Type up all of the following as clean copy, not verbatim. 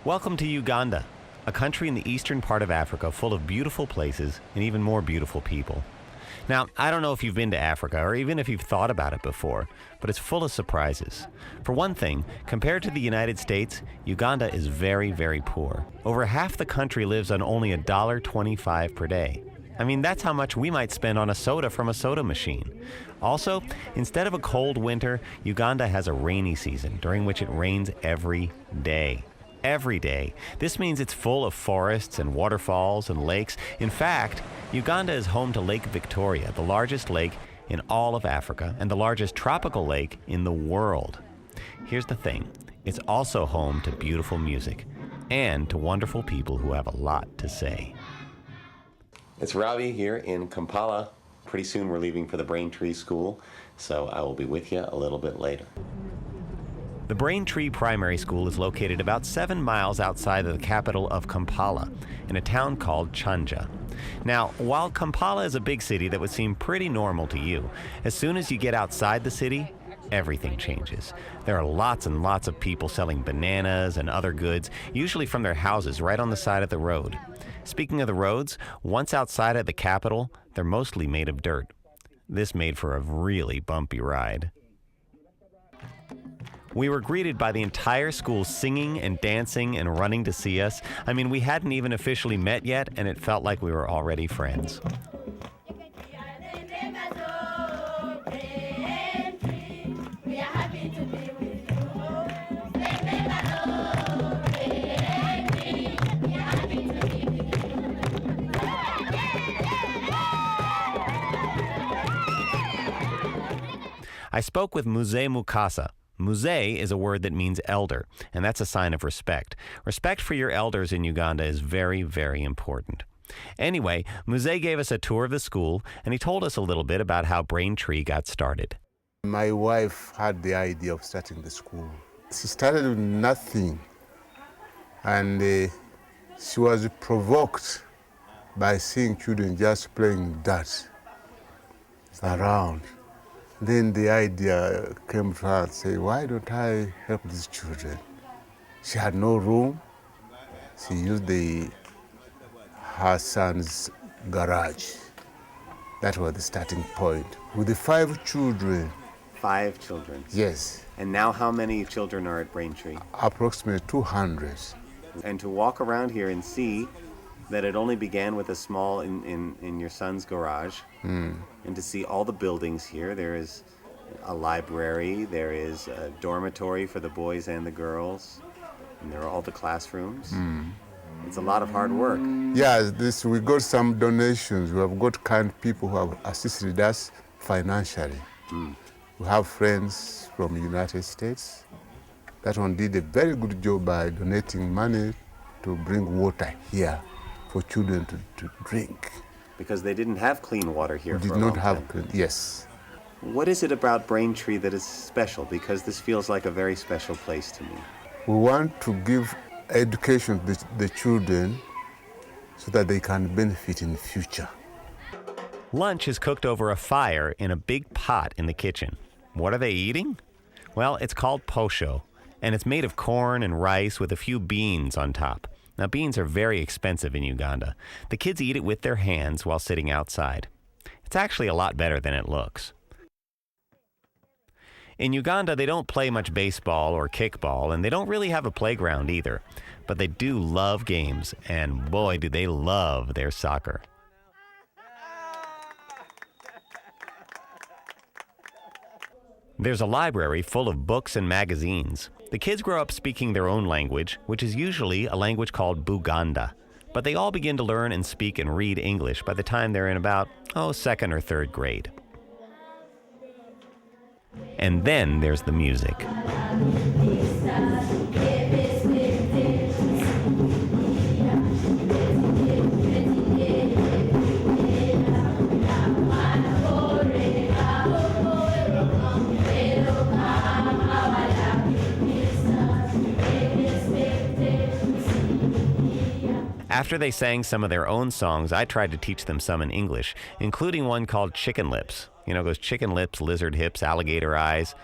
Welcome to Uganda, a country in the eastern part of Africa full of beautiful places and even more beautiful people. Now, I don't know if you've been to Africa or even if you've thought about it before, but it's full of surprises. For one thing, compared to the United States, Uganda is very, very poor. Over half the country lives on only $1.25 per day. I mean, that's how much we might spend on a soda from a soda machine. Also, instead of a cold winter, Uganda has a rainy season during which it rains every day. Every day. This means it's full of forests and waterfalls and lakes. In fact, Uganda is home to Lake Victoria, the largest lake in all of Africa and the largest tropical lake in the world. Here's the thing. It's also home to beautiful music and to wonderful people who have a lot to say. It's Ravi here in Kampala. Pretty soon we're leaving for the Braintree school, so I will be with you a little bit later. The Braintree Primary School is located about 7 miles outside of the capital of Kampala, in a town called Chanja. Now, while Kampala is a big city that would seem pretty normal to you, as soon as you get outside the city, everything changes. There are lots and lots of people selling bananas and other goods, usually from their houses right on the side of the road. Speaking of the roads, once outside of the capital, they're mostly made of dirt. This made for a really bumpy ride. We were greeted by the entire school singing and dancing and running to see us. I mean, we hadn't even officially met yet, and it felt like we were already friends. I spoke with Mzee Mukasa. Mzee is a word that means elder, and that's a sign of respect. Respect for your elders in Uganda is very, very important. Anyway, Mzee gave us a tour of the school, and he told us a little bit about how Braintree got started. My wife had the idea of starting the school. She started with nothing, and she was provoked by seeing children just playing dirt around. Then the idea came to her and said, why don't I help these children? She had no room. She used her son's garage. That was the starting point. With the 5 children. 5 children? Yes. And now how many children are at Braintree? Approximately 200. And to walk around here and see that it only began with a small in your son's garage, and to see all the buildings here. There is a library, there is a dormitory for the boys and the girls, and there are all the classrooms. It's a lot of hard work. Yeah, we got some donations. We have got kind people who have assisted us financially. We have friends from the United States. That one did a very good job by donating money to bring water here for children to drink. Because they didn't have clean water here for a long time. Did not have clean, yes. What is it about Braintree that is special? Because this feels like a very special place to me. We want to give education to the children so that they can benefit in the future. Lunch is cooked over a fire in a big pot in the kitchen. What are they eating? Well, it's called posho, and it's made of corn and rice with a few beans on top. Now, beans are very expensive in Uganda. The kids eat it with their hands while sitting outside. It's actually a lot better than it looks. In Uganda, they don't play much baseball or kickball, and they don't really have a playground either. But they do love games, and boy, do they love their soccer. There's a library full of books and magazines. The kids grow up speaking their own language, which is usually a language called Buganda. But they all begin to learn and speak and read English by the time they're in about, 2nd or 3rd grade. And then there's the music. After they sang some of their own songs, I tried to teach them some in English, including one called Chicken Lips. You know, those chicken lips, lizard hips, alligator eyes.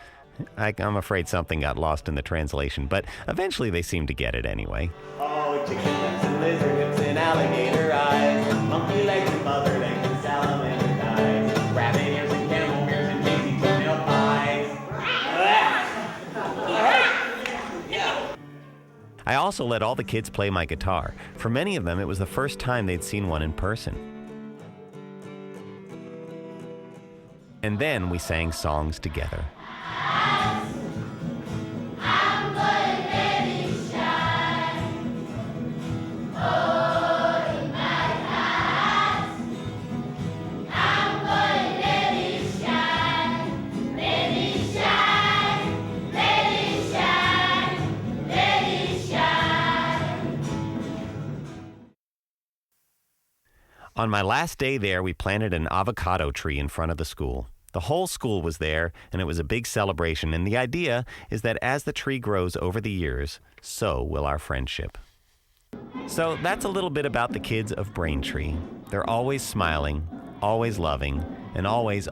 I'm afraid something got lost in the translation, but eventually they seemed to get it anyway. Oh, chicken lips and lizard lips and alligator eyes, monkey legs and mother legs and salamander thighs, rabbit ears and camel ears and daisy toenail pies. I also let all the kids play my guitar. For many of them, it was the first time they'd seen one in person. And then we sang songs together. On my last day there, we planted an avocado tree in front of the school. The whole school was there, and it was a big celebration, and the idea is that as the tree grows over the years, so will our friendship. So that's a little bit about the kids of Braintree. They're always smiling, always loving, and always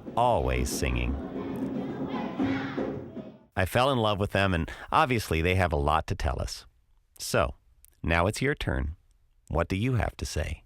singing. I fell in love with them, and obviously they have a lot to tell us. So, now it's your turn. What do you have to say?